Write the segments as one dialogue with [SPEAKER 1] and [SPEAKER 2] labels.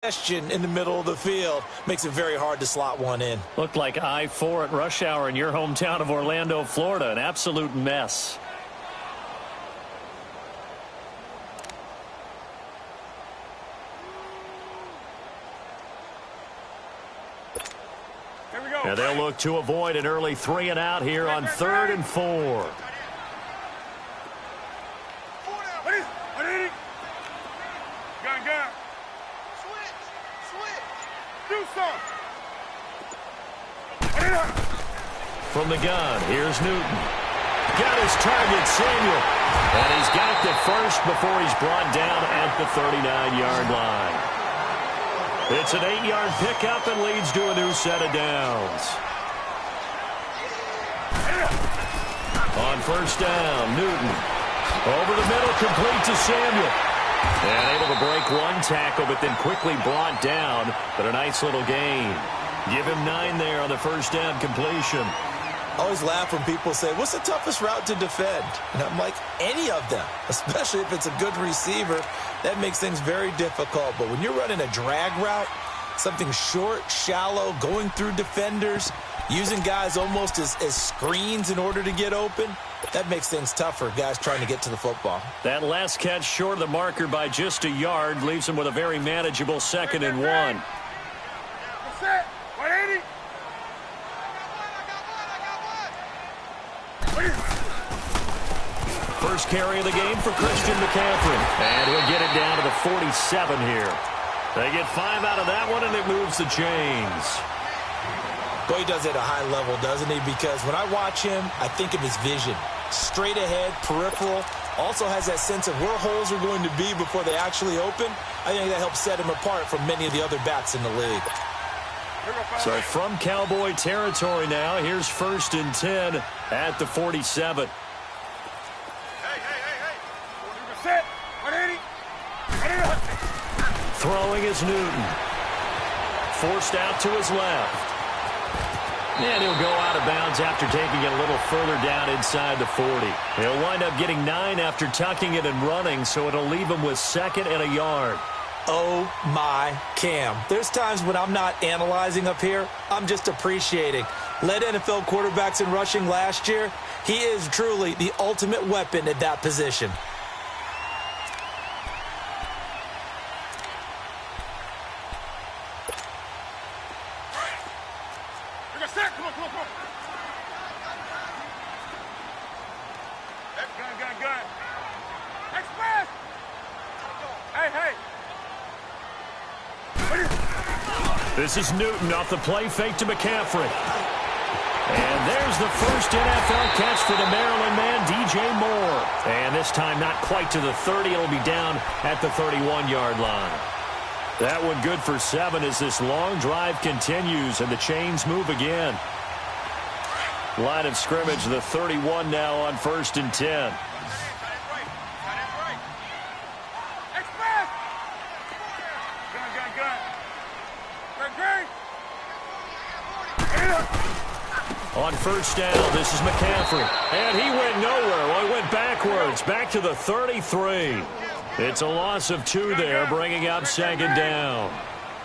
[SPEAKER 1] in the middle of the field makes it very hard to slot one in.
[SPEAKER 2] Looked like I-4 at rush hour in your hometown of Orlando, Florida. An absolute mess.
[SPEAKER 3] Here we go.
[SPEAKER 2] And they'll look to avoid an early 3 and out here on 3rd and 4. From the gun, here's Newton. Got his target, Samuel. And he's got to first before he's brought down at the 39-yard line. It's an 8-yard pickup and leads to a new set of downs. On first down, Newton. Over the middle, complete to Samuel. And able to break one tackle, but then quickly brought down. But a nice little gain. Give him 9 there on the first down completion.
[SPEAKER 1] I always laugh when people say, what's the toughest route to defend? And I'm like, any of them, especially if it's a good receiver. That makes things very difficult. But when you're running a drag route, something short, shallow, going through defenders, using guys almost as screens in order to get open, that makes things tough for guys trying to get to the football.
[SPEAKER 2] That last catch short of the marker by just a yard leaves him with a very manageable 2nd and 1. First carry of the game for Christian McCaffrey. And he'll get it down to the 47 here. They get 5 out of that one, and it moves the chains.
[SPEAKER 1] Boy, he does it at a high level, doesn't he? Because when I watch him, I think of his vision. Straight ahead, peripheral. Also has that sense of where holes are going to be before they actually open. I think that helps set him apart from many of the other backs in the league.
[SPEAKER 2] So from Cowboy territory now, here's 1st and 10 at the 47. Throwing is Newton. Forced out to his left. And he'll go out of bounds after taking it a little further down inside the 40. He'll wind up getting 9 after tucking it and running, so it'll leave him with 2nd and a yard.
[SPEAKER 1] Oh, my Cam. There's times when I'm not analyzing up here. I'm just appreciating. Led NFL quarterbacks in rushing last year. He is truly the ultimate weapon at that position.
[SPEAKER 2] This is Newton off the play fake to McCaffrey. And there's the first NFL catch for the Maryland man, DJ Moore. And this time not quite to the 30. It'll be down at the 31-yard line. That one good for 7 as this long drive continues and the chains move again. Line of scrimmage, the 31 now on 1st and 10. On first down, this is McCaffrey. And he went nowhere. Well, he went backwards, back to the 33. It's a loss of 2 there, bringing up 2nd down.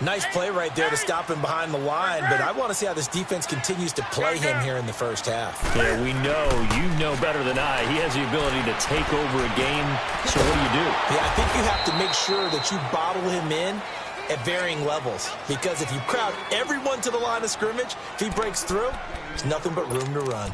[SPEAKER 1] Nice play right there to stop him behind the line, but I want to see how this defense continues to play him here in the first half.
[SPEAKER 2] Yeah, we know. You know better than I. He has the ability to take over a game, so what do?
[SPEAKER 1] Yeah, I think you have to make sure that you bottle him in at varying levels, because if you crowd everyone to the line of scrimmage, if he breaks through, there's nothing but room to run.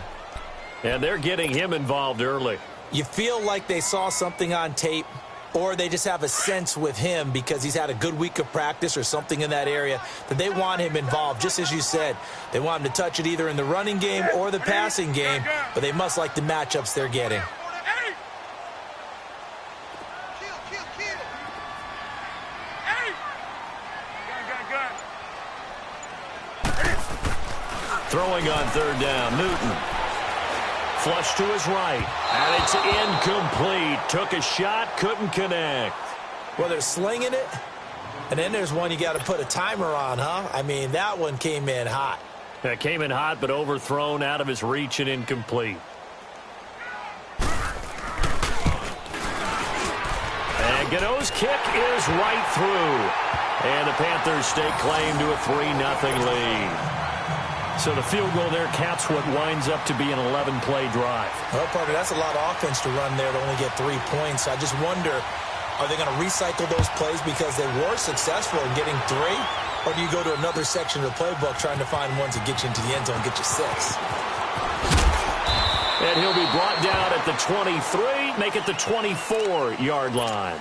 [SPEAKER 2] And they're getting him involved early.
[SPEAKER 1] You feel like they saw something on tape, or they just have a sense with him because he's had a good week of practice or something in that area that they want him involved. Just as you said, they want him to touch it either in the running game or the passing game, but they must like the matchups they're getting.
[SPEAKER 2] Throwing on 3rd down, Newton. Flush to his right, and it's incomplete. Took a shot, couldn't connect.
[SPEAKER 1] Well, they're slinging it, and then there's one you got to put a timer on, huh? I mean, that one came in hot.
[SPEAKER 2] That came in hot, but overthrown, out of his reach, and incomplete. And Gano's kick is right through. And the Panthers stake claim to a 3-0 lead. So the field goal there caps what winds up to be an 11-play drive.
[SPEAKER 1] Well, partner, that's a lot of offense to run there to only get 3 points. I just wonder, are they going to recycle those plays because they were successful in getting 3? Or do you go to another section of the playbook trying to find ones that get you into the end zone and get you 6?
[SPEAKER 2] And he'll be brought down at the 23, make it the 24-yard line.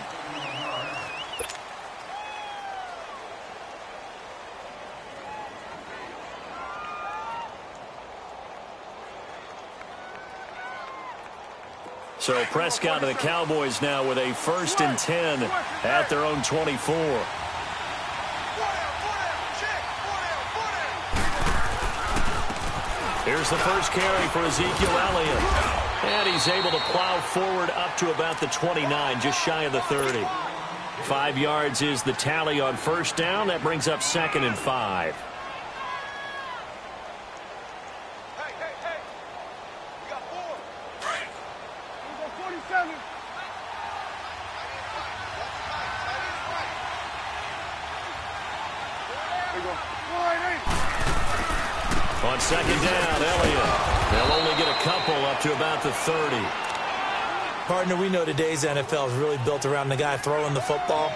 [SPEAKER 2] So Prescott and the Cowboys now with a 1st and 10 at their own 24. Here's the first carry for Ezekiel Elliott. And he's able to plow forward up to about the 29, just shy of the 30. 5 yards is the tally on 1st down. That brings up 2nd and 5. On 2nd down, Elliott. They'll only get a couple up to about the 30.
[SPEAKER 1] Partner, we know today's NFL is really built around the guy throwing the football.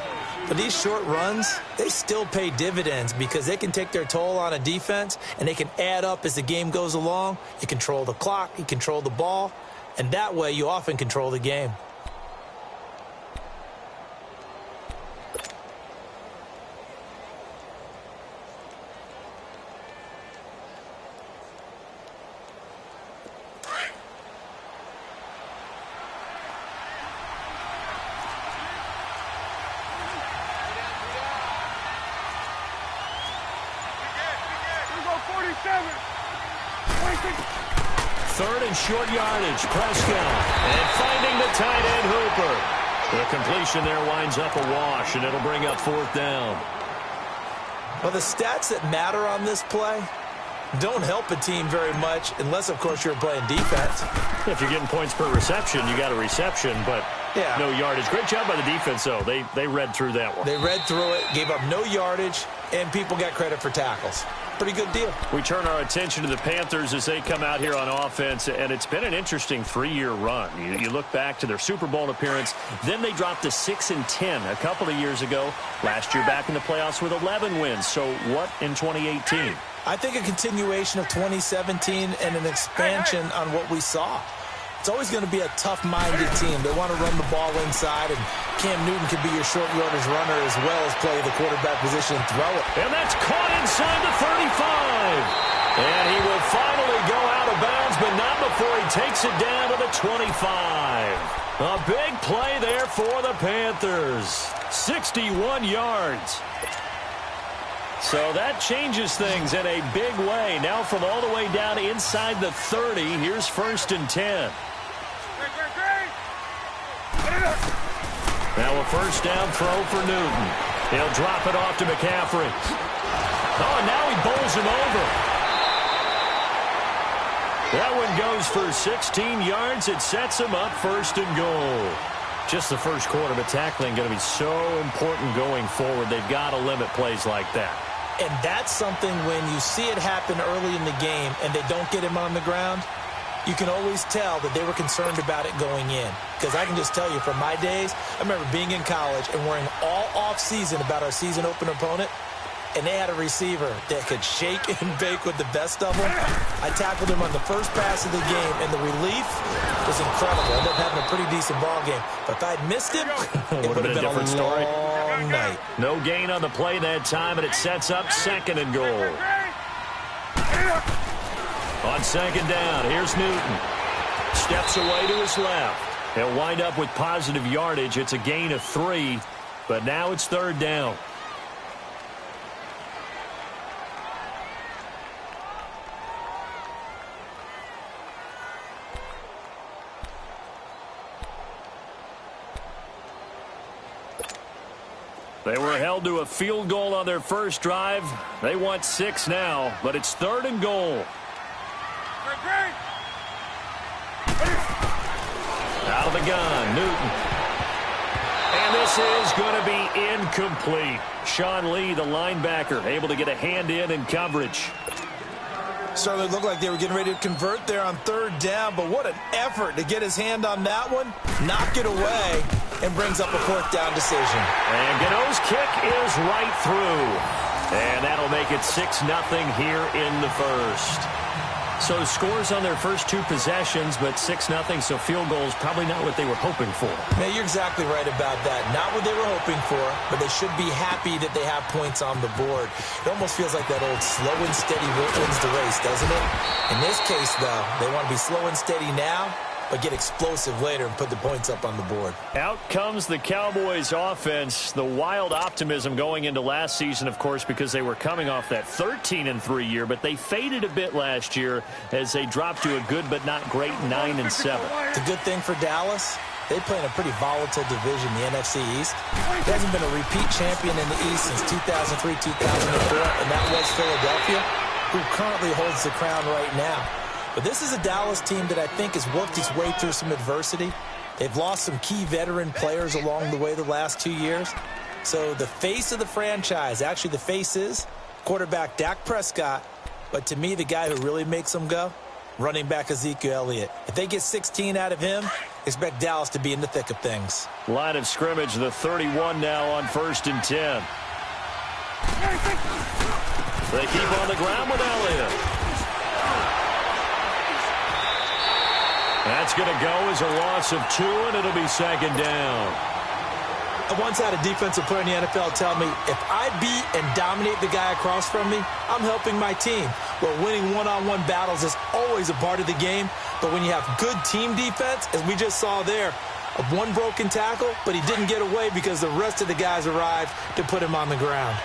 [SPEAKER 1] But these short runs, they still pay dividends because they can take their toll on a defense and they can add up as the game goes along. You control the clock, you control the ball, and that way you often control the game.
[SPEAKER 2] Third and short yardage, Prescott. And finding the tight end, Hooper. The completion there winds up a wash, and it'll bring up 4th down.
[SPEAKER 1] Well, the stats that matter on this play don't help a team very much unless, of course, you're playing defense.
[SPEAKER 2] If you're getting points per reception, you got a reception, but no yardage. Great job by the defense, though. They read through that one.
[SPEAKER 1] They read through it, gave up no yardage, and people got credit for tackles. Pretty good deal.
[SPEAKER 2] We turn our attention to the Panthers as they come out here on offense, and it's been an interesting 3-year run. You look back to their Super Bowl appearance, then they dropped to 6-10 a couple of years ago. Last year back in the playoffs with 11 wins. So what in 2018?
[SPEAKER 1] I think a continuation of 2017 and an expansion on what we saw. It's always going to be a tough-minded team. They want to run the ball inside, and Cam Newton can be your short yardage runner as well as play the quarterback position and throw it.
[SPEAKER 2] And that's caught inside the 35. And he will finally go out of bounds, but not before he takes it down to the 25. A big play there for the Panthers. 61 yards. So that changes things in a big way. Now from all the way down inside the 30, here's 1st and 10. Now a 1st down throw for Newton. He'll drop it off to McCaffrey. Oh, and now he bowls him over. That one goes for 16 yards. It sets him up 1st and goal. Just the first quarter, but tackling going to be so important going forward. They've got to limit plays like that.
[SPEAKER 1] And that's something when you see it happen early in the game and they don't get him on the ground, you can always tell that they were concerned about it going in. Because I can just tell you from my days, I remember being in college and worrying all off-season about our season opener opponent, and they had a receiver that could shake and bake with the best of them. I tackled him on the first pass of the game, and the relief was incredible. I ended up having a pretty decent ball game. But if I'd missed him, it would have been a different story. Long night.
[SPEAKER 2] No gain on the play that time, and it sets up 2nd and goal. On 2nd down, here's Newton. Steps away to his left. He'll wind up with positive yardage. It's a gain of 3, but now it's 3rd down. They were held to a field goal on their first drive. They want 6 now, but it's 3rd and goal. Out of the gun, Newton. And this is going to be incomplete. Sean Lee, the linebacker, able to get a hand in coverage.
[SPEAKER 1] Certainly looked like they were getting ready to convert there on third down, but what an effort to get his hand on that one, knock it away, and brings up a fourth down decision.
[SPEAKER 2] And Gano's kick is right through. And that'll make it 6-0 here in the first. So scores on their first two possessions, but 6-0, so field goals probably not what they were hoping for.
[SPEAKER 1] Man, you're exactly right about that. Not what they were hoping for, but they should be happy that they have points on the board. It almost feels like that old slow and steady wins the race, doesn't it? In this case, though, they want to be slow and steady now, but get explosive later and put the points up on the board.
[SPEAKER 2] Out comes the Cowboys offense. The wild optimism going into last season, of course, because they were coming off that 13-3 year, but they faded a bit last year as they dropped to a good but not great 9-7.
[SPEAKER 1] The good thing for Dallas, they play in a pretty volatile division, the NFC East. There hasn't been a repeat champion in the East since 2003, 2004, and that was Philadelphia, who currently holds the crown right now. But this is a Dallas team that I think has worked its way through some adversity. They've lost some key veteran players along the way the last 2 years. So the face of the franchise, actually the face is quarterback Dak Prescott. But to me, the guy who really makes them go, running back Ezekiel Elliott. If they get 16 out of him, expect Dallas to be in the thick of things.
[SPEAKER 2] Line of scrimmage, the 31 now on 1st and 10. They keep on the ground with Elliott. That's going to go as a loss of 2, and it'll be 2nd down.
[SPEAKER 1] I once had a defensive player in the NFL tell me, if I beat and dominate the guy across from me, I'm helping my team. Well, winning one-on-one battles is always a part of the game, but when you have good team defense, as we just saw there, one broken tackle, but he didn't get away because the rest of the guys arrived to put him on the ground.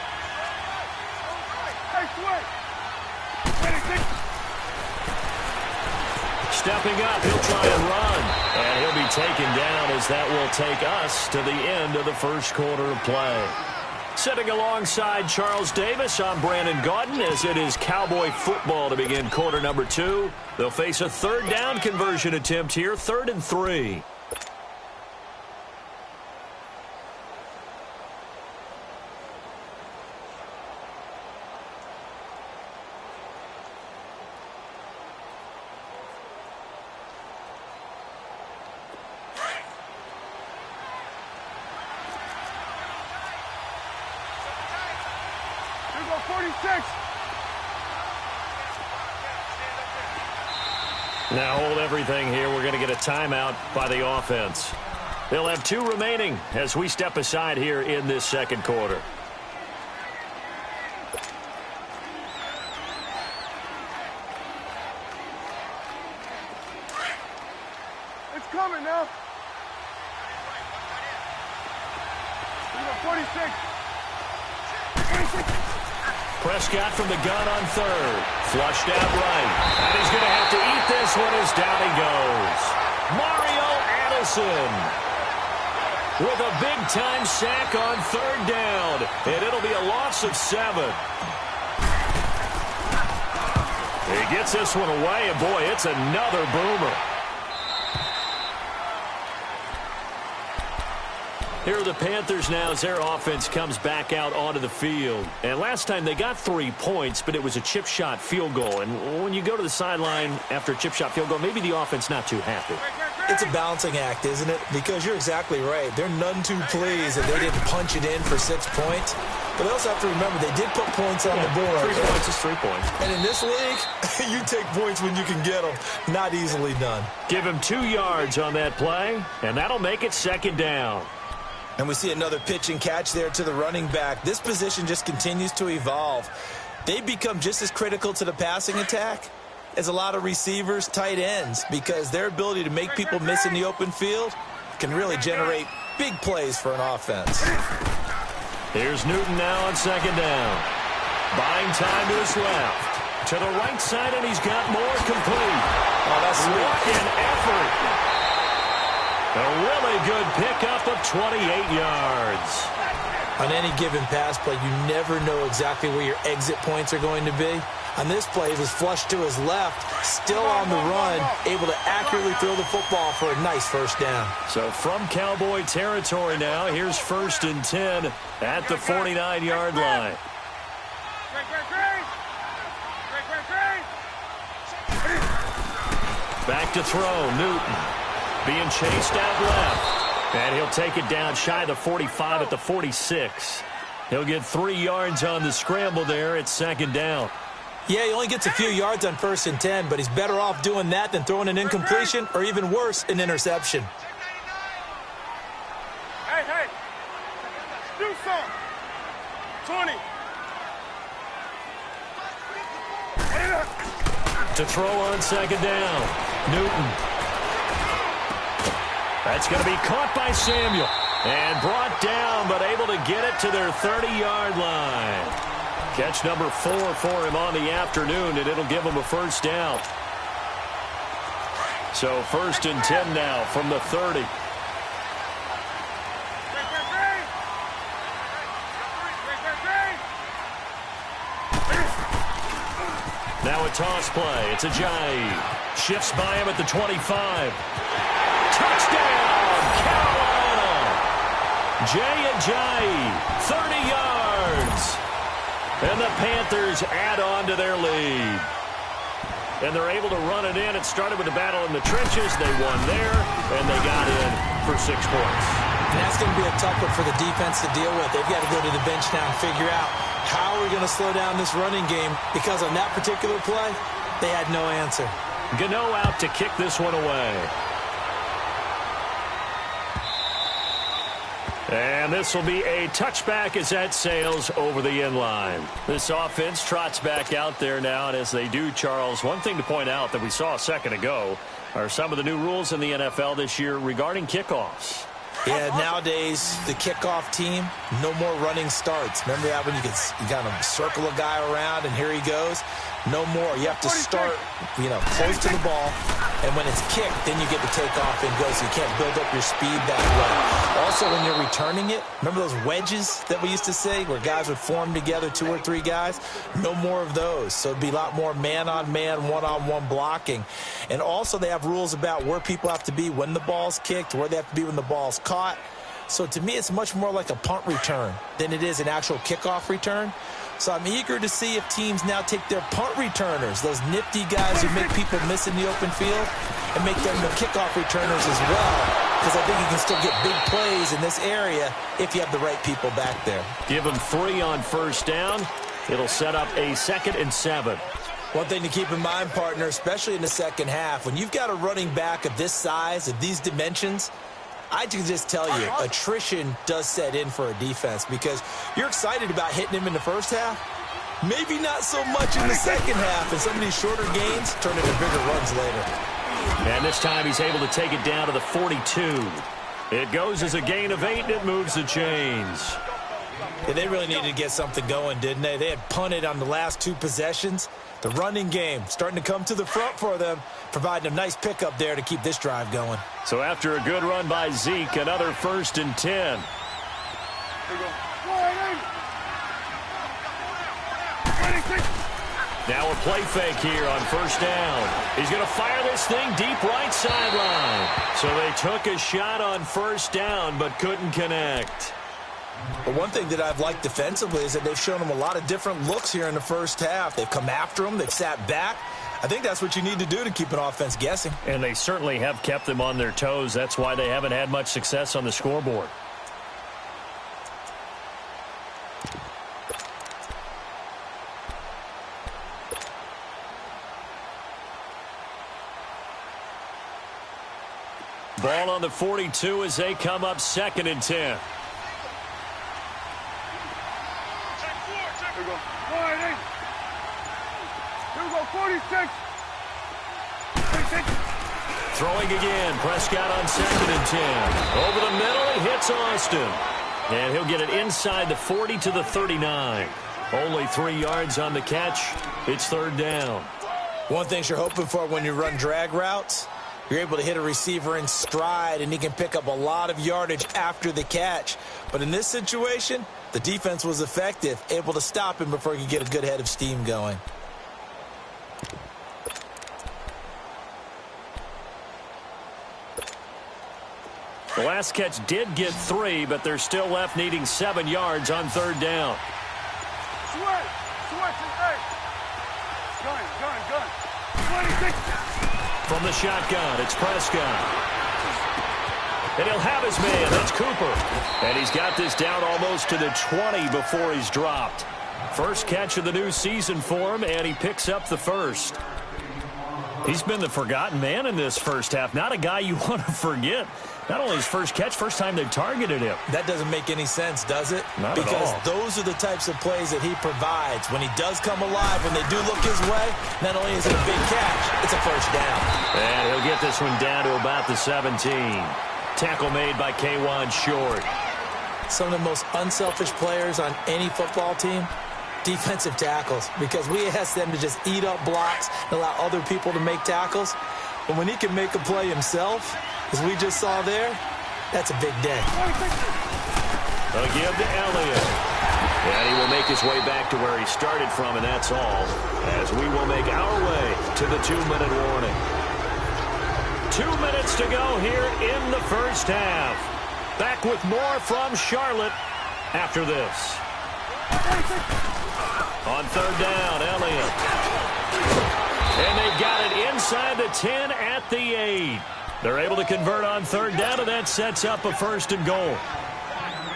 [SPEAKER 2] Stepping up, he'll try and run. And he'll be taken down as that will take us to the end of the first quarter of play. Sitting alongside Charles Davis, I'm Brandon Gaudin as it is Cowboy football to begin quarter number 2. They'll face a 3rd down conversion attempt here, 3rd and 3. Now hold everything here. We're going to get a timeout by the offense. They'll have 2 remaining as we step aside here in this second quarter.
[SPEAKER 3] It's coming now. 46.
[SPEAKER 2] Prescott from the gun on 3rd. Flushed out right. And he's going to have to eat this one as down he goes. Mario Addison with a big-time sack on 3rd down. And it'll be a loss of 7. He gets this one away, and boy, it's another boomer. Here are the Panthers now as their offense comes back out onto the field. And last time they got 3 points, but it was a chip shot field goal. And when you go to the sideline after a chip shot field goal, maybe the offense not too happy.
[SPEAKER 1] It's a balancing act, isn't it? Because you're exactly right. They're none too pleased that they didn't punch it in for 6 points. But they also have to remember they did put points on the board.
[SPEAKER 2] 3 points is 3 points.
[SPEAKER 1] And in this league, you take points when you can get them. Not easily done.
[SPEAKER 2] Give him 2 yards on that play, and that'll make it 2nd down.
[SPEAKER 1] And we see another pitch and catch there to the running back. This position just continues to evolve. They become just as critical to the passing attack as a lot of receivers, tight ends, because their ability to make people miss in the open field can really generate big plays for an offense.
[SPEAKER 2] Here's Newton now on 2nd down. Buying time to his left. To the right side, and he's got more complete.
[SPEAKER 1] Oh, that's sweet.
[SPEAKER 2] What an effort. A really good pickup of 28 yards.
[SPEAKER 1] On any given pass play, you never know exactly where your exit points are going to be. On this play, he was flushed to his left, still on the run, able to accurately throw the football for a nice first down.
[SPEAKER 2] So from Cowboy territory now, here's 1st and 10 at the 49-yard line. Back to throw, Newton being chased out left. And he'll take it down shy of the 45 at the 46. He'll get 3 yards on the scramble there at 2nd down.
[SPEAKER 1] Yeah, he only gets a few yards on 1st and 10, but he's better off doing that than throwing an incompletion or even worse, an interception.
[SPEAKER 3] Hey, do something. 20.
[SPEAKER 2] To throw on 2nd down, Newton. That's going to be caught by Samuel and brought down, but able to get it to their 30-yard line. Catch number 4 for him on the afternoon, and it'll give him a first down. So 1st and 10 now from the 30. Now a toss play. It's Ajayi. Shifts by him at the 25. Touchdown, Carolina! Jay Ajayi, 30 yards. And the Panthers add on to their lead. And they're able to run it in. It started with a battle in the trenches. They won there, and they got in for 6 points.
[SPEAKER 1] And that's going to be a tough one for the defense to deal with. They've got to go to the bench now and figure out how we're going to slow down this running game, because on that particular play, they had no answer.
[SPEAKER 2] Gano out to kick this one away. And this will be a touchback as that sails over the end line. This offense trots back out there now, and as they do, Charles, one thing to point out that we saw a second ago are some of the new rules in the NFL this year regarding kickoffs.
[SPEAKER 1] Yeah, nowadays, the kickoff team, no more running starts. Remember that when you got to circle a guy around and here he goes? No more. You have to start, close to the ball, and when it's kicked, then you get to take off and go, so you can't build up your speed that way. Also, when you're returning it, remember those wedges that we used to say where guys would form together, 2 or 3 guys? No more of those. So it'd be a lot more man-on-man, one-on-one blocking. And also, they have rules about where people have to be when the ball's kicked, where they have to be when the ball's caught. So to me, it's much more like a punt return than it is an actual kickoff return. So I'm eager to see if teams now take their punt returners, those nifty guys who make people miss in the open field, and make them the kickoff returners as well. Because I think you can still get big plays in this area if you have the right people back there.
[SPEAKER 2] Give them 3 on 1st down. It'll set up a 2nd and 7.
[SPEAKER 1] One thing to keep in mind, partner, especially in the second half, when you've got a running back of this size, of these dimensions, I can just tell you, attrition does set in for a defense, because you're excited about hitting him in the first half. Maybe not so much in the second half, and some of these shorter gains turn into bigger runs later.
[SPEAKER 2] And this time he's able to take it down to the 42. It goes as a gain of 8, and it moves the chains.
[SPEAKER 1] Yeah, they really needed to get something going, didn't they? They had punted on the last 2 possessions. The running game starting to come to the front for them, providing a nice pickup there to keep this drive going.
[SPEAKER 2] So after a good run by Zeke, another 1st and 10. Now a play fake here on 1st down. He's going to fire this thing deep right sideline. So they took a shot on 1st down but couldn't connect.
[SPEAKER 1] But one thing that I've liked defensively is that they've shown them a lot of different looks here in the first half. They've come after them. They've sat back. I think that's what you need to do to keep an offense guessing.
[SPEAKER 2] And they certainly have kept them on their toes. That's why they haven't had much success on the scoreboard. Ball on the 42 as they come up 2nd and 10.
[SPEAKER 3] Here we go, 46.
[SPEAKER 2] Throwing again. Prescott on 2nd and 10. Over the middle, he hits Austin. And he'll get it inside the 40 to the 39. Only 3 yards on the catch. It's 3rd down.
[SPEAKER 1] One thing you're hoping for when you run drag routes, you're able to hit a receiver in stride, and he can pick up a lot of yardage after the catch. But in this situation, the defense was effective, able to stop him before he could get a good head of steam going.
[SPEAKER 2] The last catch did get 3, but they're still left needing 7 yards on 3rd down.
[SPEAKER 3] Switch, hey. Gun. 26.
[SPEAKER 2] From the shotgun, it's Prescott. And he'll have his man. That's Cooper. And he's got this down almost to the 20 before he's dropped. First catch of the new season for him, and he picks up the first. He's been the forgotten man in this first half. Not a guy you want to forget. Not only his first catch, first time they've targeted him.
[SPEAKER 1] That doesn't make any sense, does it?
[SPEAKER 2] Not at all.
[SPEAKER 1] Because those are the types of plays that he provides. When he does come alive, when they do look his way, not only is it a big catch, it's a first down.
[SPEAKER 2] And he'll get this one down to about the 17. Tackle made by K'Wan Short.
[SPEAKER 1] Some of the most unselfish players on any football team, defensive tackles, because we ask them to just eat up blocks and allow other people to make tackles. But when he can make a play himself, as we just saw there, that's a big day.
[SPEAKER 2] A give to Elliott. And he will make his way back to where he started from, and that's all, as we will make our way to the 2-minute warning. 2 minutes to go here in the first half. Back with more from Charlotte after this. On 3rd down, Elliott. And they've got it inside the 10 at the 8. They're able to convert on 3rd down, and that sets up a 1st and goal.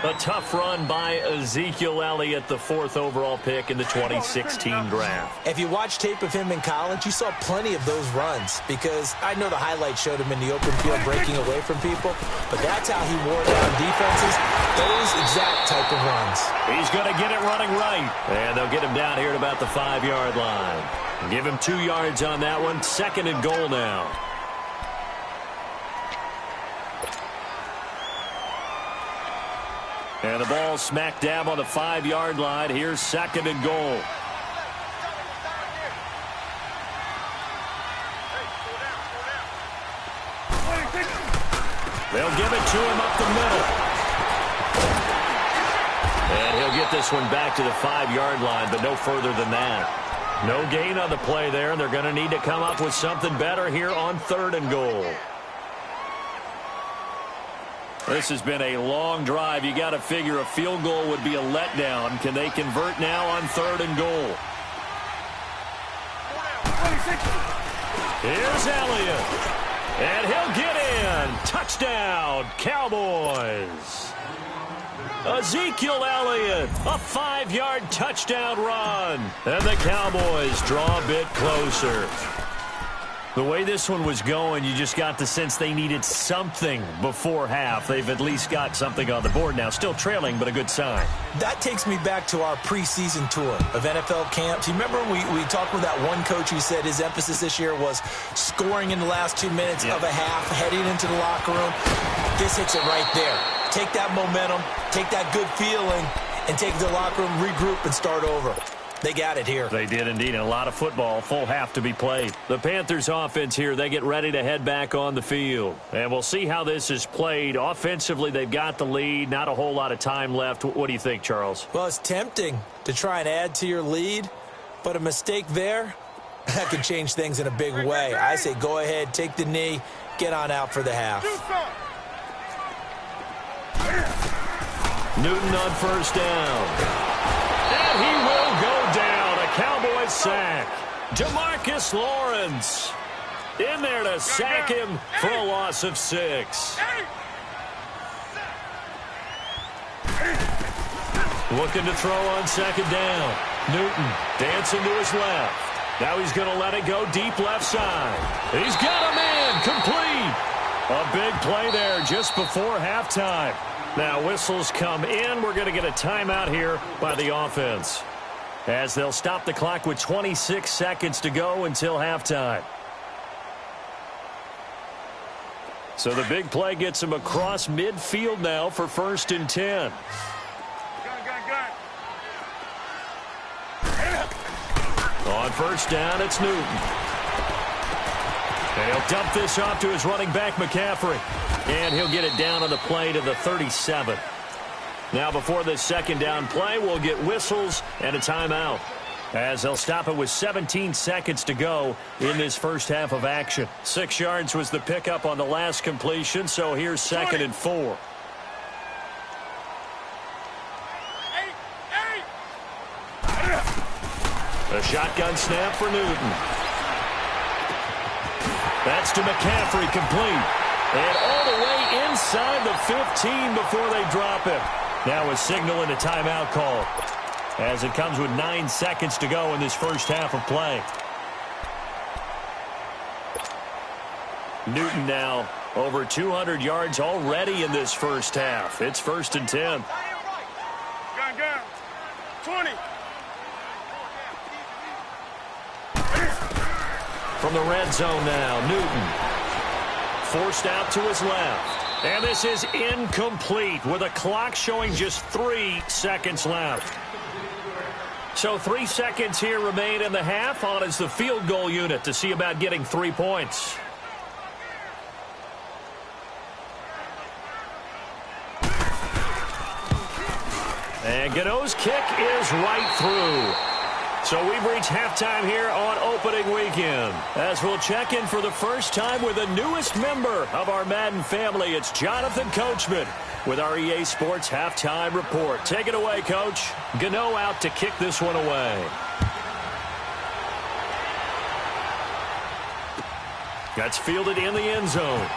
[SPEAKER 2] A tough run by Ezekiel Elliott, the 4th overall pick in the 2016 draft.
[SPEAKER 1] If you watch tape of him in college, you saw plenty of those runs, because I know the highlights showed him in the open field breaking away from people, but that's how he wore down defenses, those exact type of runs.
[SPEAKER 2] He's going to get it running right, and they'll get him down here at about the 5-yard line. Give him 2 yards on that one. 2nd and goal now. And the ball smack dab on the 5-yard line. Here's 2nd and goal. They'll give it to him up the middle. And he'll get this one back to the 5-yard line, but no further than that. No gain on the play there, and they're going to need to come up with something better here on 3rd and goal. This has been a long drive. You got to figure a field goal would be a letdown. Can they convert now on 3rd and goal? Here's Elliott. And he'll get in. Touchdown, Cowboys. Ezekiel Elliott, a 5-yard touchdown run. And the Cowboys draw a bit closer. The way this one was going, you just got the sense they needed something before half. They've at least got something on the board now. Still trailing, but a good sign.
[SPEAKER 1] That takes me back to our preseason tour of NFL camps. You remember we talked with that one coach who said his emphasis this year was scoring in the last 2 minutes of a half, heading into the locker room. This hits it right there. Take that momentum, take that good feeling, and take it to the locker room, regroup, and start over. They got it here.
[SPEAKER 2] They did indeed. A lot of football, full half to be played. The Panthers offense here, they get ready to head back on the field. And we'll see how this is played. Offensively, they've got the lead. Not a whole lot of time left. What do you think, Charles?
[SPEAKER 1] Well, it's tempting to try and add to your lead, but a mistake there, that could change things in a big way. I say go ahead, take the knee, get on out for the half.
[SPEAKER 2] Newton on 1st down. And he will go down. A Cowboys sack. Demarcus Lawrence in there to sack him for a loss of 6. Looking to throw on 2nd down. Newton dancing to his left. Now he's going to let it go deep left side. He's got a man complete. A big play there just before halftime. Now whistles come in. We're going to get a timeout here by the offense, as they'll stop the clock with 26 seconds to go until halftime. So the big play gets him across midfield now for 1st and 10. On 1st down, it's Newton. And he'll dump this off to his running back, McCaffrey. And he'll get it down on the play to the 37. Now before this 2nd down play, we'll get whistles and a timeout. as they'll stop it with 17 seconds to go in this first half of action. 6 yards was the pickup on the last completion, so here's 2nd and 4. A shotgun snap for Newton. That's to McCaffrey, complete. And all the way inside the 15 before they drop it. Now a signal and a timeout call, as it comes with 9 seconds to go in this first half of play. Newton now over 200 yards already in this first half. It's 1st and 10.
[SPEAKER 3] Gun. 20.
[SPEAKER 2] From the red zone now, Newton forced out to his left. And this is incomplete with a clock showing just 3 seconds left. So 3 seconds here remain in the half on as the field goal unit to see about getting 3 points. And Gano's kick is right through. So we've reached halftime here on opening weekend, as we'll check in for the first time with the newest member of our Madden family. It's Jonathan Coachman with our EA Sports Halftime Report. Take it away, Coach. Gano out to kick this one away. That's fielded in the end zone.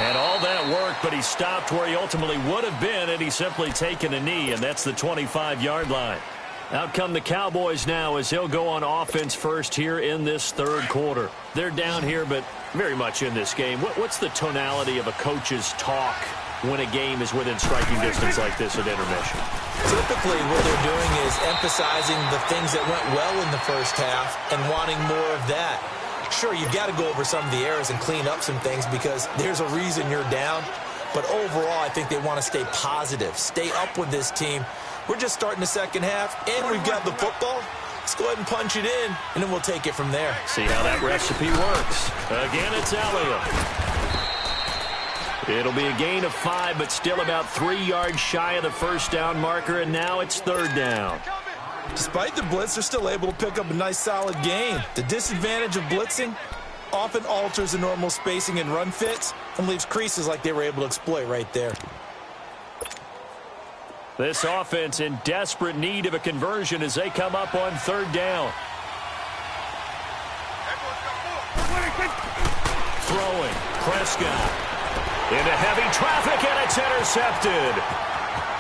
[SPEAKER 2] And all that work, but he stopped where he ultimately would have been had he simply taken a knee, and that's the 25-yard line. Out come the Cowboys now as he'll go on offense first here in this third quarter. They're down here, but very much in this game. What's the tonality of a coach's talk when a game is within striking distance like this at intermission?
[SPEAKER 1] Typically, what they're doing is emphasizing the things that went well in the first half and wanting more of that. Sure, you've got to go over some of the errors and clean up some things because there's a reason you're down. But overall, I think they want to stay positive, stay up with this team. We're just starting the second half, and we've got the football. Let's go ahead and punch it in, and then we'll take it from there.
[SPEAKER 2] See how that recipe works. Again, it's Elliott. It'll be a gain of 5, but still about 3 yards shy of the first down marker, and now it's 3rd down.
[SPEAKER 1] Despite the blitz, they're still able to pick up a nice, solid gain. The disadvantage of blitzing often alters the normal spacing and run fits and leaves creases like they were able to exploit right there.
[SPEAKER 2] This offense in desperate need of a conversion as they come up on 3rd down. Throwing, Prescott. Into heavy traffic, and it's intercepted.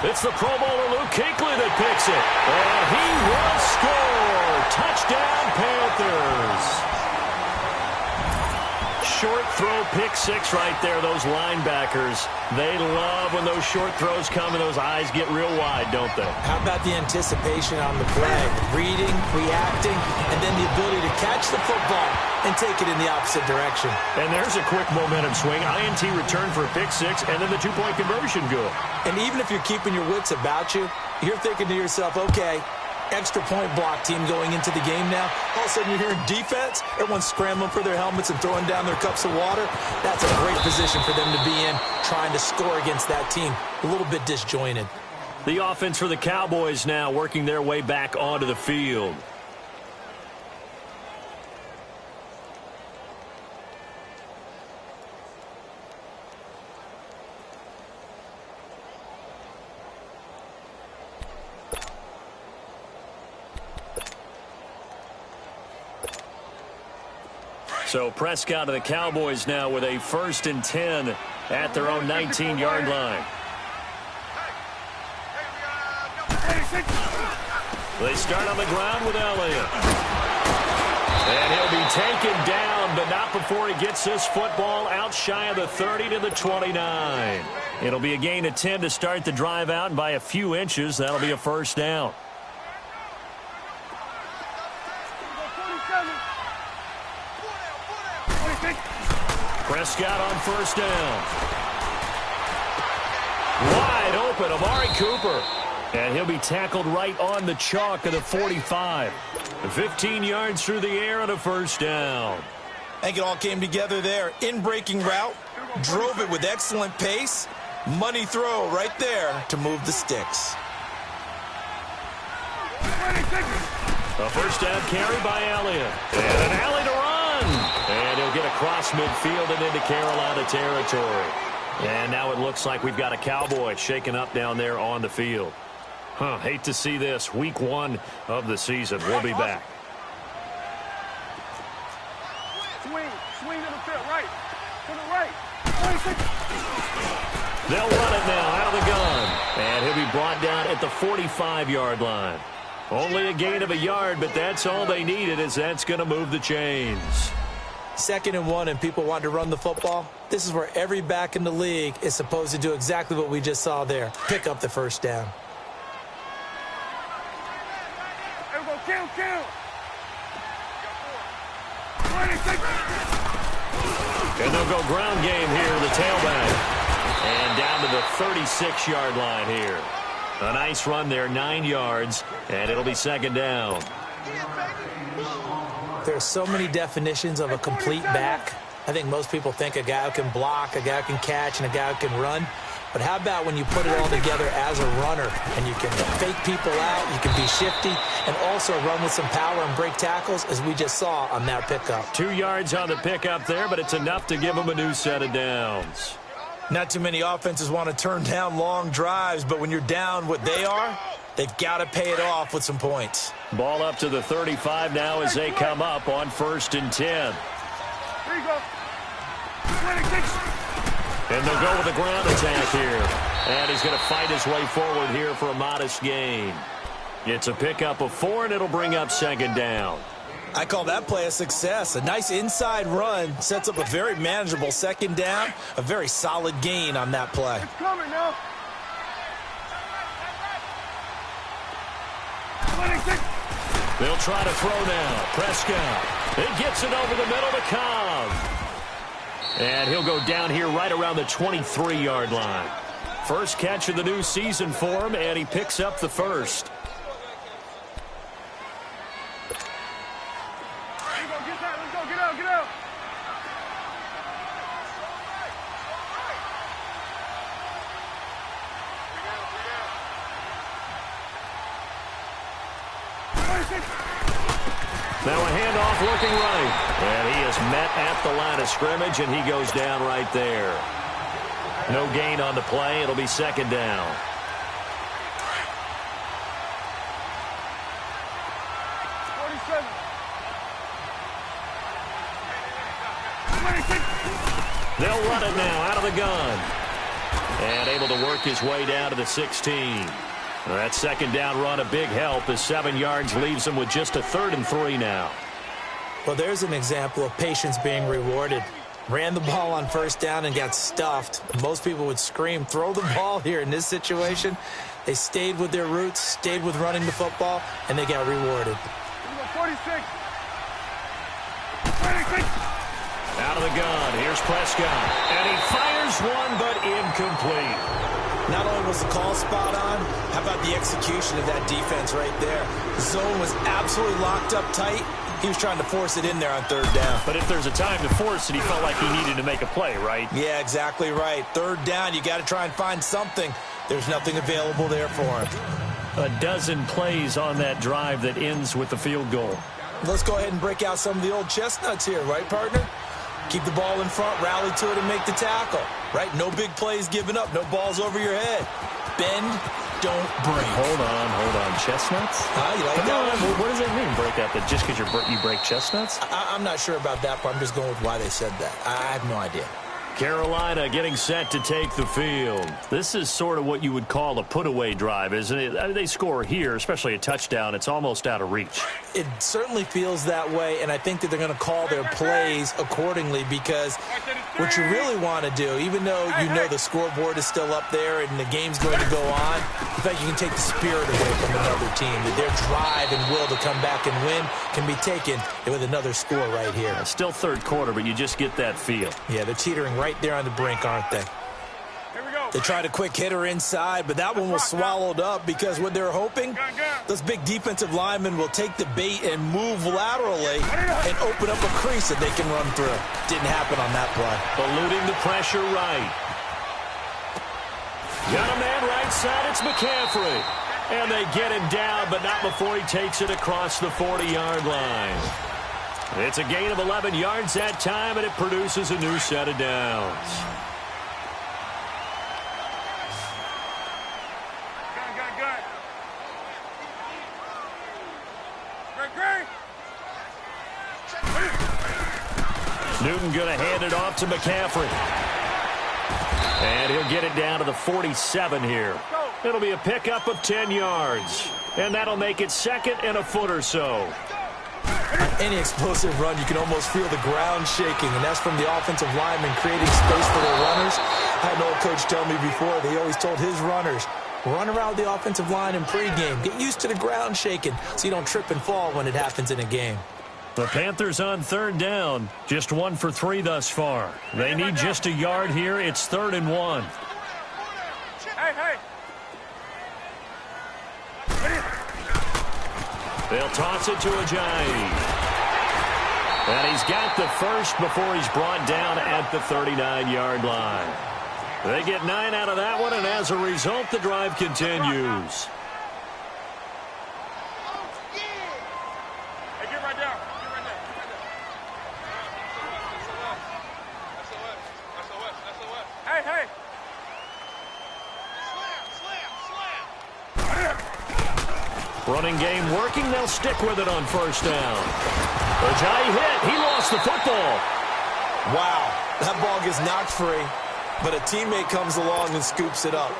[SPEAKER 2] It's the Pro Bowler Luke Kuechly that picks it. And he will score. Touchdown, Panthers. Short throw, pick 6 right there. Those linebackers, they love when those short throws come and those eyes get real wide, don't they?
[SPEAKER 1] How about the anticipation on the play? Reading, reacting, and then the ability to catch the football and take it in the opposite direction.
[SPEAKER 2] And there's a quick momentum swing. INT return for a pick 6, and then the 2-point conversion good.
[SPEAKER 1] And even if you're keeping your wits about you, you're thinking to yourself, okay, extra point block team going into the game now. All of a sudden you're hearing defense. Everyone's scrambling for their helmets and throwing down their cups of water. That's a great position for them to be in, trying to score against that team. A little bit disjointed.
[SPEAKER 2] The offense for the Cowboys now working their way back onto the field. So Prescott of the Cowboys now with a 1st and 10 at their own 19-yard line. They start on the ground with Elliott. And he'll be taken down, but not before he gets this football out shy of the 30 to the 29. It'll be a gain of 10 to start the drive out, and by a few inches, that'll be a 1st down. Prescott on 1st down. Wide open, Amari Cooper. And he'll be tackled right on the chalk of the 45. 15 yards through the air and a 1st down.
[SPEAKER 1] I think it all came together there. In-breaking route, drove it with excellent pace. Money throw right there to move the sticks.
[SPEAKER 2] A first down carry by Elliott. And an alley to run. And he'll get across midfield and into Carolina territory. And now it looks like we've got a Cowboy shaking up down there on the field. Hate to see this. Week 1 of the season. We'll be back.
[SPEAKER 3] Swing to the field, right. To the right.
[SPEAKER 2] They'll run it now out of the gun. And he'll be brought down at the 45-yard line. Only a gain of a yard, but that's all they needed, as that's going to move the chains.
[SPEAKER 1] 2nd and 1 and people want to run the football. This is where every back in the league is supposed to do exactly what we just saw there. Pick up the first down.
[SPEAKER 3] Kill.
[SPEAKER 2] And they'll go ground game here, the tailback. And down to the 36-yard line here. A nice run there, 9 yards, and it'll be 2nd down.
[SPEAKER 1] There's so many definitions of a complete back. I think most people think a guy who can block, a guy who can catch, and a guy who can run. But how about when you put it all together as a runner, and you can fake people out, you can be shifty, and also run with some power and break tackles, as we just saw on that pickup.
[SPEAKER 2] 2 yards on the pickup there, but it's enough to give them a new set of downs.
[SPEAKER 1] Not too many offenses want to turn down long drives, but when you're down what they are, they've got to pay it off with some points.
[SPEAKER 2] Ball up to the 35 now as they come up on 1st and 10.
[SPEAKER 3] Here you go.
[SPEAKER 2] And they'll go with a ground attack here. And he's going to fight his way forward here for a modest gain. It's a pickup of 4, and it'll bring up 2nd down.
[SPEAKER 1] I call that play a success. A nice inside run sets up a very manageable 2nd down. A very solid gain on that play.
[SPEAKER 3] It's coming now.
[SPEAKER 2] They'll try to throw now. Prescott. It gets it over the middle to Cobb. And he'll go down here right around the 23-yard line. First catch of the new season for him, and he picks up the first.
[SPEAKER 3] Get out.
[SPEAKER 2] Now a handoff looking right. And he is met at the line of scrimmage, and he goes down right there. No gain on the play. It'll be 2nd down. They'll run it now out of the gun. And able to work his way down to the 16. That 2nd down run a big help as 7 yards leaves him with just a 3rd and 3 now.
[SPEAKER 1] Well, there's an example of patience being rewarded. Ran the ball on 1st down and got stuffed. Most people would scream, throw the ball here. In this situation, they stayed with their roots, stayed with running the football, and they got rewarded.
[SPEAKER 3] 46.
[SPEAKER 2] Out of the gun, here's Prescott. And he fires one, but incomplete.
[SPEAKER 1] Not only was the call spot on, how about the execution of that defense right there? The zone was absolutely locked up tight. He was trying to force it in there on 3rd down.
[SPEAKER 2] But if there's a time to force it, he felt like he needed to make a play, right?
[SPEAKER 1] Yeah, exactly right. 3rd down, you got to try and find something. There's nothing available there for him.
[SPEAKER 2] A dozen plays on that drive that ends with the field goal.
[SPEAKER 1] Let's go ahead and break out some of the old chestnuts here, right, partner? Keep the ball in front, rally to it, and make the tackle, right? No big plays given up, no balls over your head. Bend, don't break.
[SPEAKER 2] Hold on. Chestnuts?
[SPEAKER 1] You like that one?
[SPEAKER 2] What does that mean, break out? That just because you break chestnuts?
[SPEAKER 1] I'm not sure about that, but I'm just going with why they said that. I have no idea.
[SPEAKER 2] Carolina getting set to take the field. This is sort of what you would call a put-away drive, isn't it? I mean, they score here, especially a touchdown. It's almost out of reach.
[SPEAKER 1] It certainly feels that way, and I think that they're going to call their plays accordingly because what you really want to do, even though you know the scoreboard is still up there and the game's going to go on, in fact, you can take the spirit away from another team, that their drive and will to come back and win can be taken with another score right here.
[SPEAKER 2] It's still 3rd quarter, but you just get that feel.
[SPEAKER 1] Yeah, they're teetering right there on the brink, aren't they?
[SPEAKER 3] Here we go.
[SPEAKER 1] They tried a quick hitter inside, but that one was swallowed up because what they're hoping, those big defensive linemen will take the bait and move laterally and open up a crease that they can run through. Didn't happen on that play.
[SPEAKER 2] Eluding the pressure right. Got a man right side. It's McCaffrey. And they get him down, but not before he takes it across the 40-yard line. It's a gain of 11 yards that time, and it produces a new set of downs. Newton going to hand it off to McCaffrey. And he'll get it down to the 47 here. It'll be a pickup of 10 yards. And that'll make it second and a foot or so.
[SPEAKER 1] On any explosive run, you can almost feel the ground shaking, and that's from the offensive linemen creating space for their runners. I had an old coach tell me before, they always told his runners, run around the offensive line in pregame. Get used to the ground shaking so you don't trip and fall when it happens in a game.
[SPEAKER 2] The Panthers on third down, just 1 for 3 thus far. They need just a yard here. It's 3rd and 1.
[SPEAKER 3] Hey.
[SPEAKER 2] They'll toss it to Ajayi. And he's got the first before he's brought down at the 39-yard line. They get 9 out of that one, and as a result, the drive continues. Running game working. They'll stick with it on first down. Ajayi hit. He lost the football.
[SPEAKER 1] Wow, that ball gets knocked free, but a teammate comes along and scoops it up.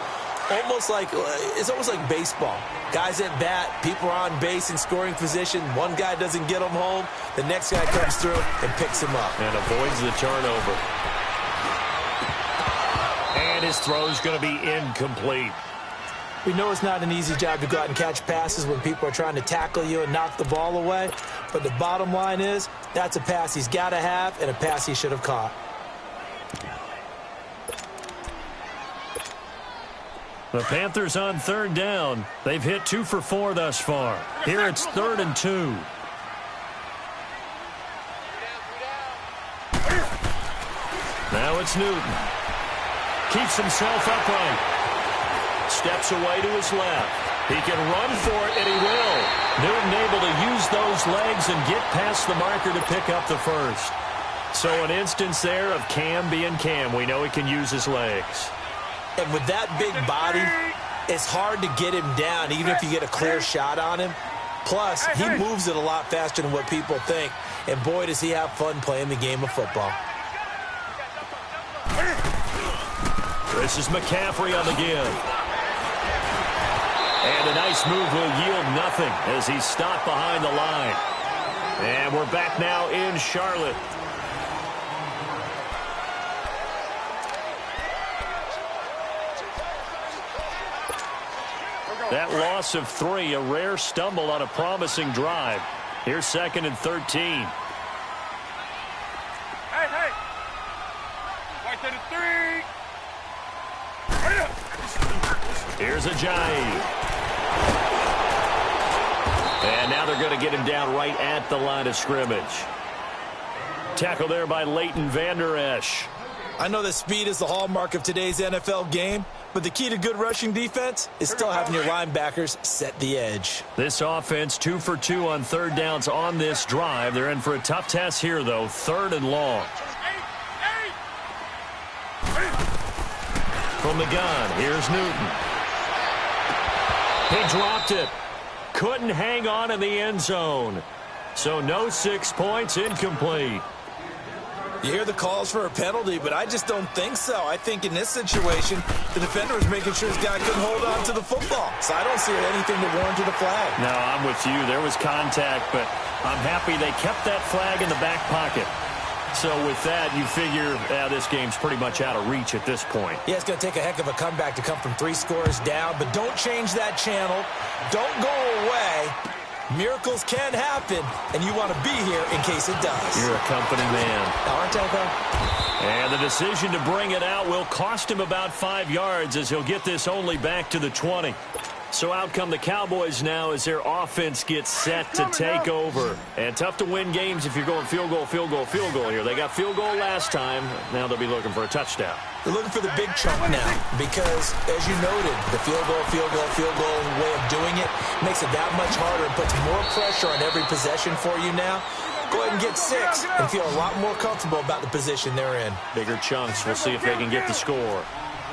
[SPEAKER 1] It's almost like baseball. Guys at bat, people are on base in scoring position. One guy doesn't get him home. The next guy comes through and picks him up.
[SPEAKER 2] And avoids the turnover. And his throw's going to be incomplete.
[SPEAKER 1] We know it's not an easy job to go out and catch passes when people are trying to tackle you and knock the ball away. But the bottom line is, that's a pass he's got to have and a pass he should have caught.
[SPEAKER 2] The Panthers on third down. They've hit 2 for 4 thus far. Here it's 3rd and 2. Now it's Newton. Keeps himself upright. Steps away to his left. He can run for it, and he will. Newton able to use those legs and get past the marker to pick up the first. So an instance there of Cam being Cam. We know he can use his legs.
[SPEAKER 1] And with that big body, it's hard to get him down, even if you get a clear shot on him. Plus, he moves it a lot faster than what people think. And boy, does he have fun playing the game of football.
[SPEAKER 2] This is McCaffrey on the give. And a nice move will yield nothing as he's stopped behind the line. And we're back now in Charlotte. That loss of 3, a rare stumble on a promising drive. Here's 2nd and 13.
[SPEAKER 3] Hey. Right to the 3.
[SPEAKER 2] Here's Ajayi. And now they're going to get him down right at the line of scrimmage. Tackle there by Leighton Vander Esch.
[SPEAKER 1] I know that speed is the hallmark of today's NFL game, but the key to good rushing defense is still having your linebackers set the edge.
[SPEAKER 2] This offense 2 for 2 on third downs on this drive. They're in for a tough test here, though. 3rd and long. From the gun, here's Newton. He dropped it. Couldn't hang on in the end zone. So no 6 points, incomplete.
[SPEAKER 1] You hear the calls for a penalty, but I just don't think so. I think in this situation, the defender was making sure his guy couldn't hold on to the football. So I don't see anything that warranted a flag.
[SPEAKER 2] No, I'm with you. There was contact, but I'm happy they kept that flag in the back pocket. So with that, you figure this game's pretty much out of reach at this point.
[SPEAKER 1] Yeah, it's going to take a heck of a comeback to come from 3 scores down, but don't change that channel. Don't go away. Miracles can happen, and you want to be here in case it does.
[SPEAKER 2] You're a company man.
[SPEAKER 1] Aren't I, though?
[SPEAKER 2] And the decision to bring it out will cost him about 5 yards as he'll get this only back to the 20. So out come the Cowboys now as their offense gets set to take over. And tough to win games if you're going field goal, field goal, field goal here. They got field goal last time. Now they'll be looking for a touchdown.
[SPEAKER 1] They're looking for the big chunk now because, as you noted, the field goal way of doing it makes it that much harder and puts more pressure on every possession for you now. Go ahead and get 6 and feel a lot more comfortable about the position they're in.
[SPEAKER 2] Bigger chunks. We'll see if they can get the score.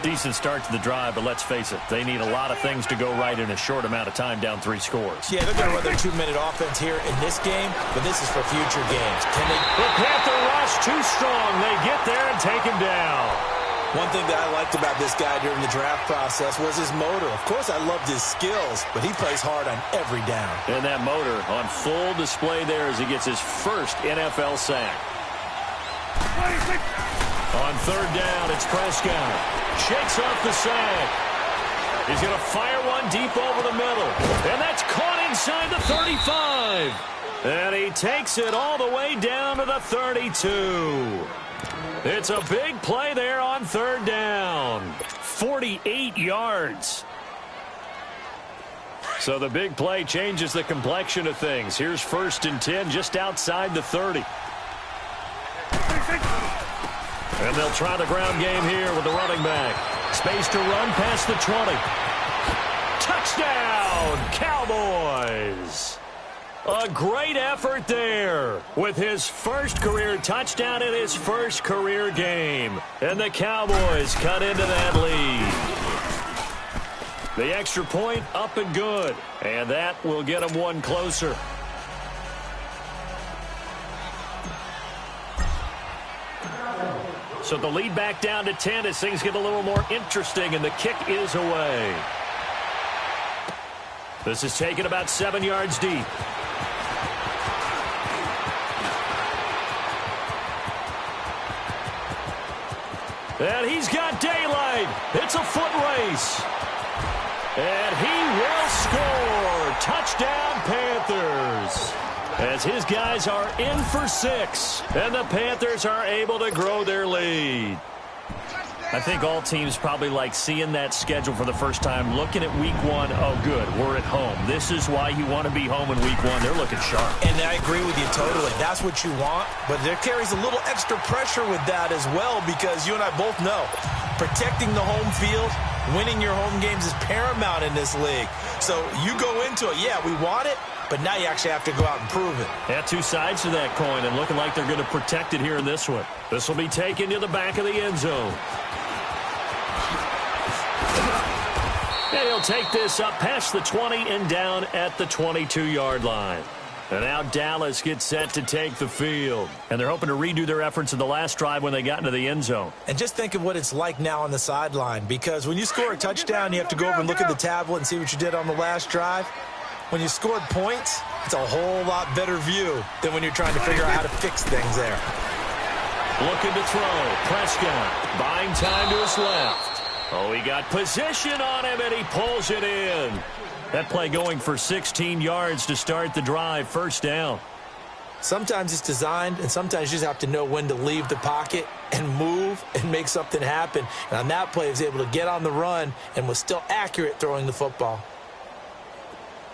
[SPEAKER 2] Decent start to the drive, but let's face it, they need a lot of things to go right in a short amount of time down 3 scores.
[SPEAKER 1] Yeah, they're going to run their 2-minute offense here in this game, but this is for future games. Can they...
[SPEAKER 2] The Panther rush too strong. They get there and take him down.
[SPEAKER 1] One thing that I liked about this guy during the draft process was his motor. Of course, I loved his skills, but he plays hard on every down.
[SPEAKER 2] And that motor on full display there as he gets his first NFL sack. On 3rd down, it's Prescott. Shakes off the sack. He's going to fire one deep over the middle. And that's caught inside the 35. And he takes it all the way down to the 32. It's a big play there on 3rd down. 48 yards. So the big play changes the complexion of things. Here's 1st and 10 just outside the 30. And they'll try the ground game here with the running back. Space to run past the 20. Touchdown, Cowboys! A great effort there with his first career touchdown in his first career game. And the Cowboys cut into that lead. The extra point up and good. And that will get them one closer. So the lead back down to 10 as things get a little more interesting, and the kick is away. This is taken about 7 yards deep. And he's got daylight. It's a foot race. And he will score. Touchdown, Panthers. As his guys are in for 6, and the Panthers are able to grow their lead. I think all teams probably like seeing that schedule for the first time, looking at week 1. Oh, good, we're at home. This is why you want to be home in week 1. They're looking sharp.
[SPEAKER 1] And I agree with you totally. That's what you want, but there carries a little extra pressure with that as well because you and I both know protecting the home field, winning your home games is paramount in this league. So you go into it, yeah, we want it, but now you actually have to go out and prove it.
[SPEAKER 2] Yeah, 2 sides to that coin, and looking like they're going to protect it here in this one. This will be taken to the back of the end zone. And he'll take this up past the 20 and down at the 22-yard line. And now Dallas gets set to take the field. And they're hoping to redo their efforts in the last drive when they got into the end zone.
[SPEAKER 1] And just think of what it's like now on the sideline, because when you score a touchdown, you have to go over and look at the tablet and see what you did on the last drive. When you scored points, it's a whole lot better view than when you're trying to figure out how to fix things there.
[SPEAKER 2] Looking to throw. Prescott buying time to his left. Oh, he got position on him, and he pulls it in. That play going for 16 yards to start the drive. 1st down.
[SPEAKER 1] Sometimes it's designed, and sometimes you just have to know when to leave the pocket and move and make something happen. And on that play, he was able to get on the run and was still accurate throwing the football.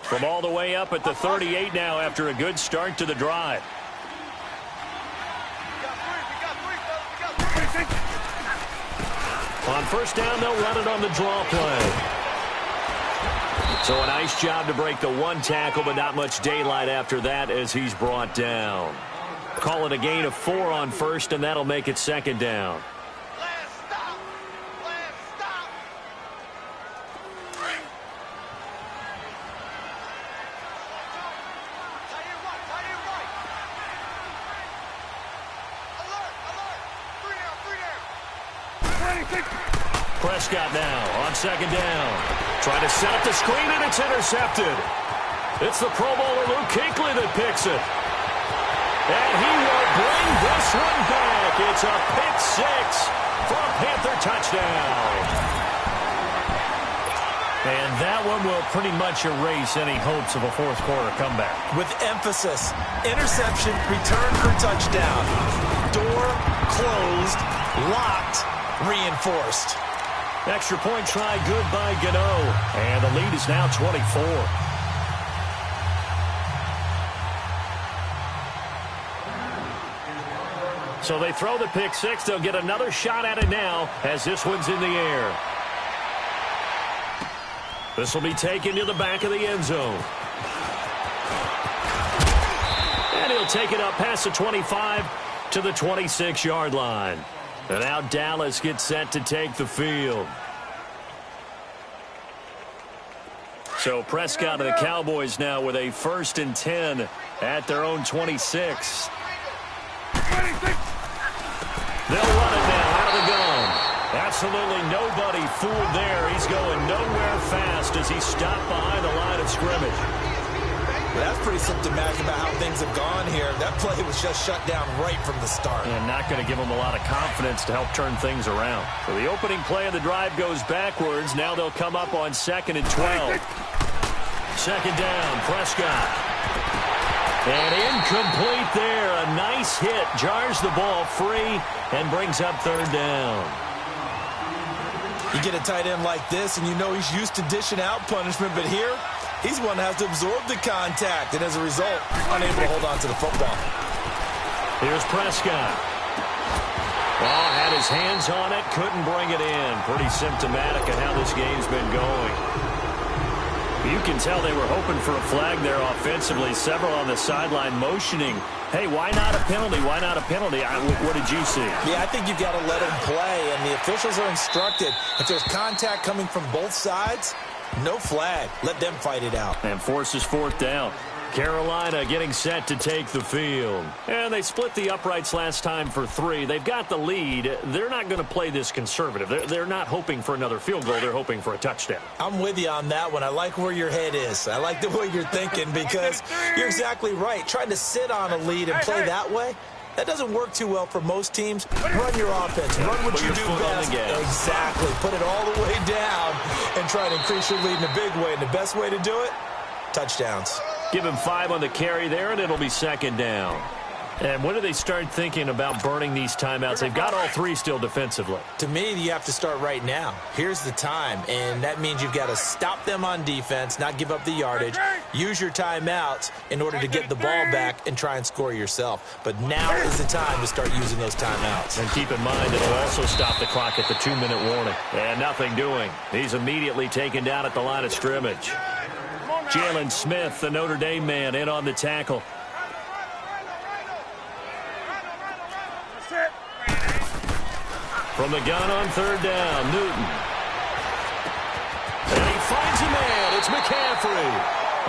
[SPEAKER 2] From all the way up at the 38 now after a good start to the drive. On 1st down, they'll run it on the draw play. So a nice job to break the 1 tackle, but not much daylight after that as he's brought down. Call it a gain of 4 on 1st, and that'll make it 2nd down. Prescott now on 2nd down. Trying to set up the screen, and it's intercepted. It's the Pro Bowler Luke Kuechly that picks it. And he will bring this one back. It's a pick 6 for a Panther touchdown. And that one will pretty much erase any hopes of a 4th quarter comeback.
[SPEAKER 1] With emphasis, interception, return for touchdown. Door closed, locked, reinforced.
[SPEAKER 2] Extra point try good by Gano. And the lead is now 24. So they throw the pick six. They'll get another shot at it now as this one's in the air. This will be taken to the back of the end zone. And he'll take it up past the 25 to the 26-yard line. And now Dallas gets set to take the field. So Prescott and the Cowboys now with a 1st and 10 at their own 26. They'll run it now out of the gun. Absolutely nobody fooled there. He's going nowhere fast as he's stopped behind the line of scrimmage.
[SPEAKER 1] Well, that's pretty symptomatic about how things have gone here. That play was just shut down right from the start.
[SPEAKER 2] And not going to give them a lot of confidence to help turn things around. So the opening play of the drive goes backwards. Now they'll come up on 2nd and 12. 2nd down, Prescott. And incomplete there. A nice hit. Jars the ball free and brings up 3rd down.
[SPEAKER 1] You get a tight end like this, and you know he's used to dishing out punishment, but here, he's one that has to absorb the contact, and as a result, unable to hold on to the football.
[SPEAKER 2] Here's Prescott. Oh, had his hands on it, couldn't bring it in. Pretty symptomatic of how this game's been going. You can tell they were hoping for a flag there offensively. Several on the sideline motioning, hey, why not a penalty? Why not a penalty? What did you see?
[SPEAKER 1] Yeah, I think you've got to let him play, and the officials are instructed. If there's contact coming from both sides, no flag. Let them fight it out.
[SPEAKER 2] And forces 4th down. Carolina getting set to take the field. And they split the uprights last time for 3. They've got the lead. They're not going to play this conservative. They're not hoping for another field goal. They're hoping for a touchdown.
[SPEAKER 1] I'm with you on that one. I like where your head is. I like the way you're thinking because you're exactly right. Trying to sit on a lead and play that way, that doesn't work too well for most teams. Run your offense. Run what you do best. Exactly. Put it all the way down and try to increase your lead in a big way. And the best way to do it, touchdowns.
[SPEAKER 2] Give him 5 on the carry there, and it'll be 2nd down. And when do they start thinking about burning these timeouts? They've got all 3 still defensively.
[SPEAKER 1] To me, you have to start right now. Here's the time, and that means you've got to stop them on defense, not give up the yardage, use your timeouts in order to get the ball back and try and score yourself. But now is the time to start using those timeouts.
[SPEAKER 2] And keep in mind, it'll also stop the clock at the 2-minute warning. And nothing doing. He's immediately taken down at the line of scrimmage. Jalen Smith, the Notre Dame man, in on the tackle. From the gun on 3rd down, Newton. And he finds a man. It's McCaffrey.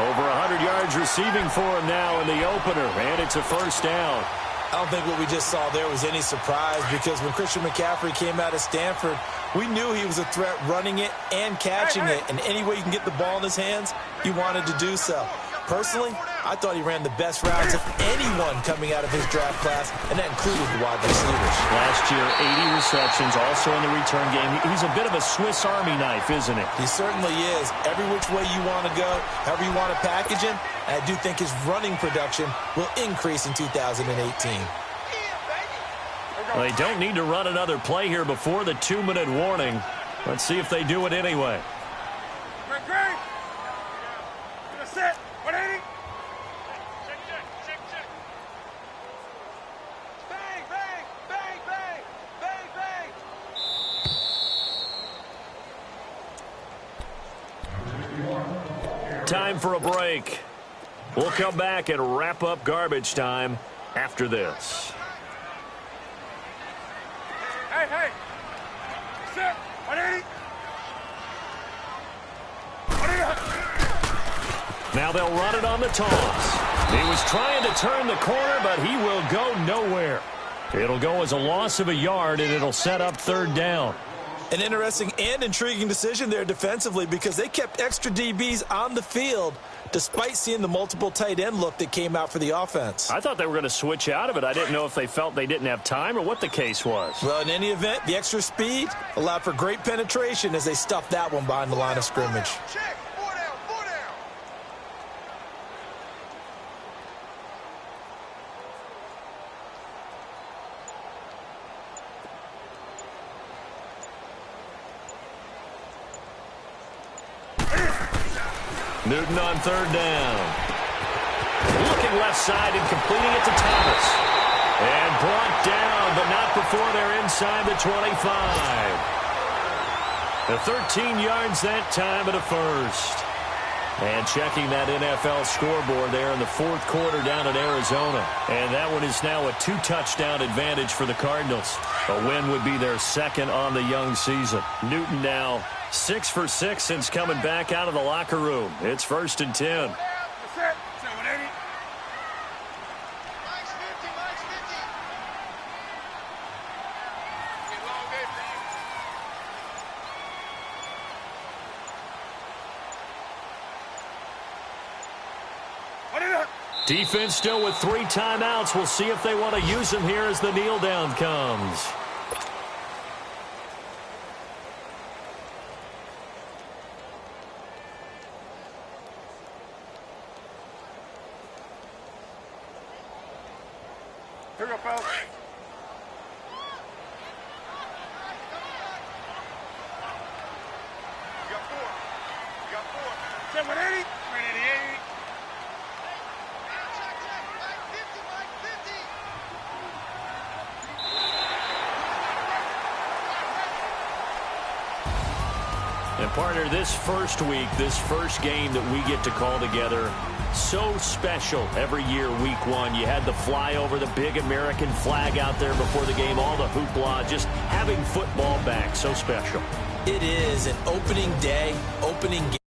[SPEAKER 2] Over 100 yards receiving for him now in the opener, and it's a 1st down.
[SPEAKER 1] I don't think what we just saw there was any surprise because when Christian McCaffrey came out of Stanford, we knew he was a threat running it and catching it. And any way you can get the ball in his hands, he wanted to do so. Personally, I thought he ran the best routes of anyone coming out of his draft class, and that included the wide receivers.
[SPEAKER 2] Last year, 80 receptions, also in the return game. He's a bit of a Swiss Army knife, isn't he?
[SPEAKER 1] He certainly is. Every which way you want to go, however you want to package him, and I do think his running production will increase in 2018.
[SPEAKER 2] Well, they don't need to run another play here before the 2-minute warning. Let's see if they do it anyway. Time for a break. We'll come back and wrap up garbage time after this.
[SPEAKER 3] Hey. Sit. 180.
[SPEAKER 2] Now they'll run it on the toss. He was trying to turn the corner, but he will go nowhere. It'll go as a loss of a yard, and it'll set up 3rd down.
[SPEAKER 1] An interesting and intriguing decision there defensively because they kept extra DBs on the field despite seeing the multiple tight end look that came out for the offense.
[SPEAKER 2] I thought they were going to switch out of it. I didn't know if they felt they didn't have time or what the case was.
[SPEAKER 1] Well, in any event, the extra speed allowed for great penetration as they stuffed that one behind the line of scrimmage.
[SPEAKER 2] Newton on third down. Looking left side and completing it to Thomas. And brought down, but not before they're inside the 25. The 13 yards that time at a first. And checking that NFL scoreboard there in the fourth quarter down in Arizona. And that one is now a 2-touchdown advantage for the Cardinals. A win would be their second on the young season. Newton now 6 for 6 since coming back out of the locker room. It's 1st and 10. Defense still with 3 timeouts. We'll see if they want to use them here as the kneel down comes.
[SPEAKER 3] Here we go, fellas. You got 4. You got 4. 780. 388.
[SPEAKER 2] And partner, this first week, this first game that we get to call together, so special every year, week 1. You had the flyover, the big American flag out there before the game, all the hoopla, just having football back, so special.
[SPEAKER 1] It is an opening day, opening game.